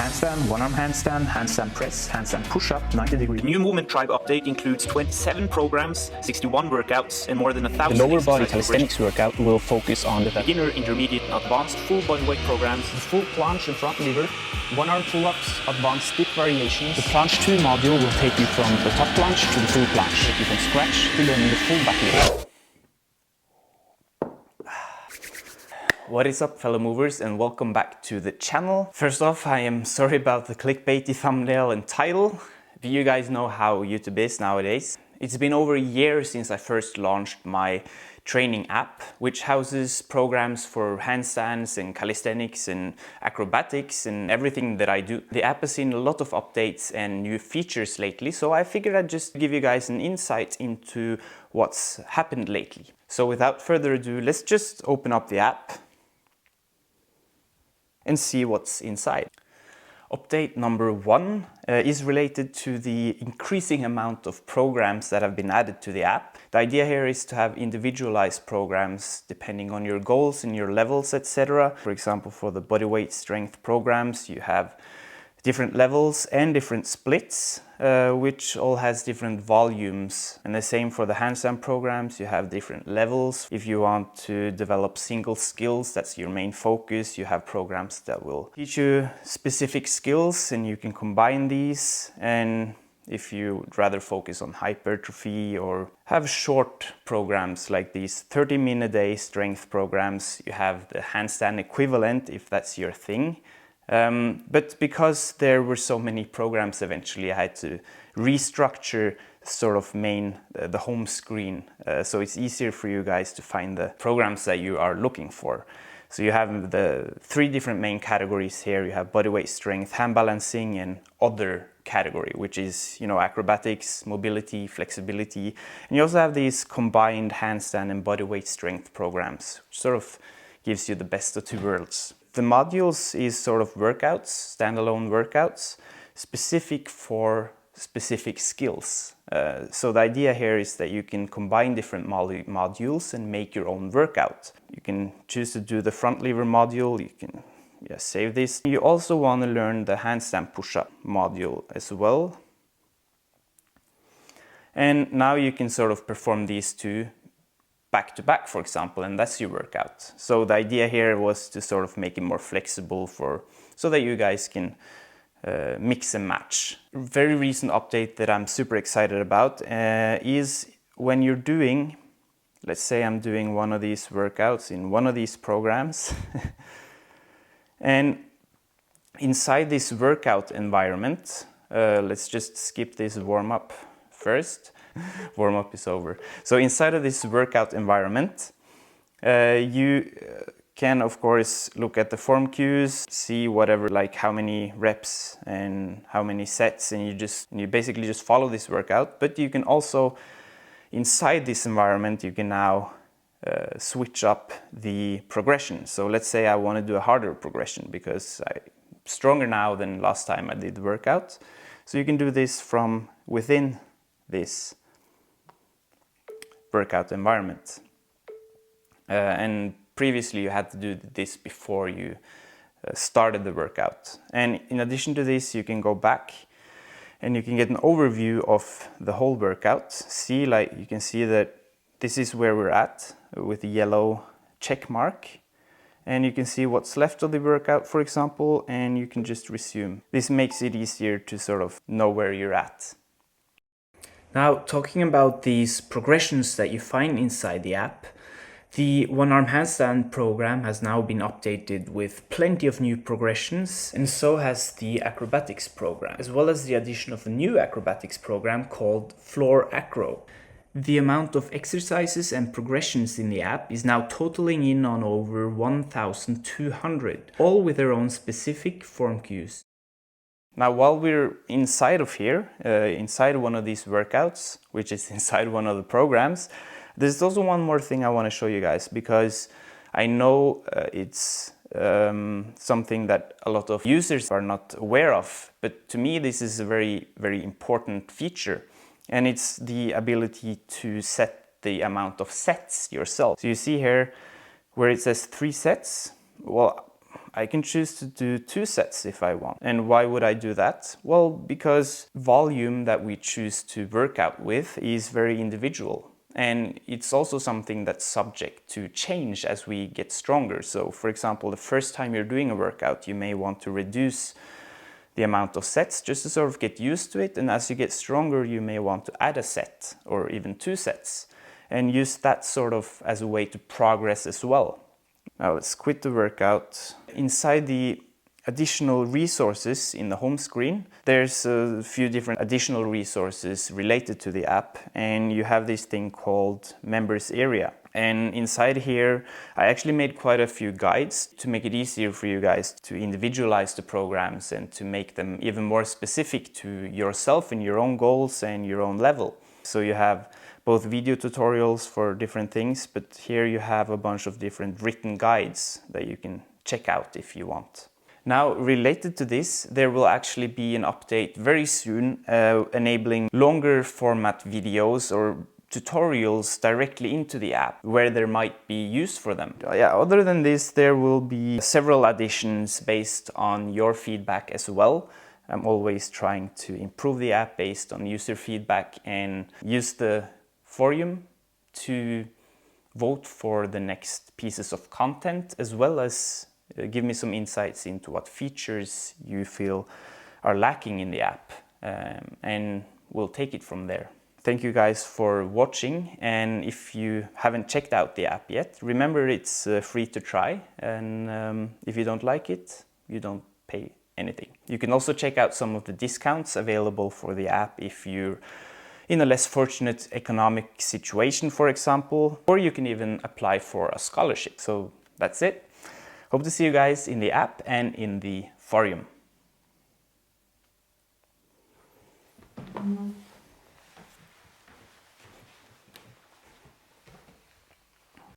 handstand, one-arm handstand, handstand press, handstand push-up, 90 degrees. The new Movement Trybe update includes 27 programs, 61 workouts, and more than 1,000 The lower body calisthenics workout will focus on the beginner, intermediate, and advanced full bodyweight programs. The full planche and front lever, one-arm pull-ups, advanced dip variations. The planche 2 module will take you from the top planche to the full planche. Take you from scratch to learning the full back lever. What is up, fellow movers, and welcome back to the channel. First off, I am sorry about the clickbaity thumbnail and title, but you guys know how YouTube is nowadays. It's been over a year since I first launched my training app, which houses programs for handstands and calisthenics and acrobatics and everything that I do. The app has seen a lot of updates and new features lately, so I figured I'd just give you guys an insight into what's happened lately. So without further ado, let's just open up the app and see what's inside. Update number 1 is related to the increasing amount of programs that have been added to the app. The idea here is to have individualized programs depending on your goals and your levels, etc. For example, for the bodyweight strength programs, you have different levels and different splits, which all has different volumes. And the same for the handstand programs, you have different levels. If you want to develop single skills, that's your main focus, you have programs that will teach you specific skills and you can combine these. And if you would rather focus on hypertrophy or have short programs like these 30-minute-a-day strength programs, you have the handstand equivalent if that's your thing. But because there were so many programs, eventually I had to restructure sort of the home screen, so it's easier for you guys to find the programs that you are looking for. So you have the 3 different main categories here. You have bodyweight strength, hand balancing, and other category, which is, you know, acrobatics, mobility, flexibility. And you also have these combined handstand and bodyweight strength programs, which sort of gives you the best of 2 worlds. The modules is sort of workouts, standalone workouts, specific for specific skills. So the idea here is that you can combine different modules and make your own workout. You can choose to do the front lever module, you can save this. You also want to learn the handstand push-up module as well. And now you can sort of perform these 2 back to back, for example, and that's your workout. So the idea here was to sort of make it more flexible so that you guys can mix and match. A very recent update that I'm super excited about is when you're doing, let's say I'm doing one of these workouts in one of these programs and inside this workout environment, let's just skip this warm-up first. Warm-up is over. So inside of this workout environment, you can of course look at the form cues, see whatever, like how many reps and how many sets, and you basically just follow this workout. But you can also, inside this environment, you can now switch up the progression. So let's say I want to do a harder progression because I'm stronger now than last time I did the workout. So you can do this from within this workout environment. And previously you had to do this before you started the workout. And in addition to this, you can go back and you can get an overview of the whole workout. You can see that this is where we're at with the yellow check mark. And you can see what's left of the workout, for example, and you can just resume. This makes it easier to sort of know where you're at. Now, talking about these progressions that you find inside the app, the one-arm handstand program has now been updated with plenty of new progressions, and so has the acrobatics program, as well as the addition of a new acrobatics program called Floor Acro. The amount of exercises and progressions in the app is now totaling in on over 1,200, all with their own specific form cues. Now, while we're inside of here, inside one of these workouts, which is inside one of the programs, there's also one more thing I want to show you guys, because I know it's something that a lot of users are not aware of, but to me this is a very, very important feature, and it's the ability to set the amount of sets yourself. So you see here where it says 3 sets, well, I can choose to do 2 sets if I want. And why would I do that? Well, because volume that we choose to work out with is very individual. And it's also something that's subject to change as we get stronger. So for example, the first time you're doing a workout, you may want to reduce the amount of sets just to sort of get used to it. And as you get stronger, you may want to add a set or even 2 sets and use that sort of as a way to progress as well. Now let's quit the workout. Inside the additional resources in the home screen, there's a few different additional resources related to the app, and you have this thing called members area. And inside here, I actually made quite a few guides to make it easier for you guys to individualize the programs and to make them even more specific to yourself and your own goals and your own level. So you have both video tutorials for different things, but here you have a bunch of different written guides that you can check out if you want. Now, related to this, there will actually be an update very soon enabling longer format videos or tutorials directly into the app where there might be use for them. Yeah, other than this, there will be several additions based on your feedback as well. I'm always trying to improve the app based on user feedback and use the forum to vote for the next pieces of content, as well as give me some insights into what features you feel are lacking in the app, and we'll take it from there. Thank you guys for watching, and if you haven't checked out the app yet, remember it's free to try, and if you don't like it, you don't pay anything. You can also check out some of the discounts available for the app if you're in a less fortunate economic situation, for example, or you can even apply for a scholarship. So that's it. Hope to see you guys in the app and in the forum.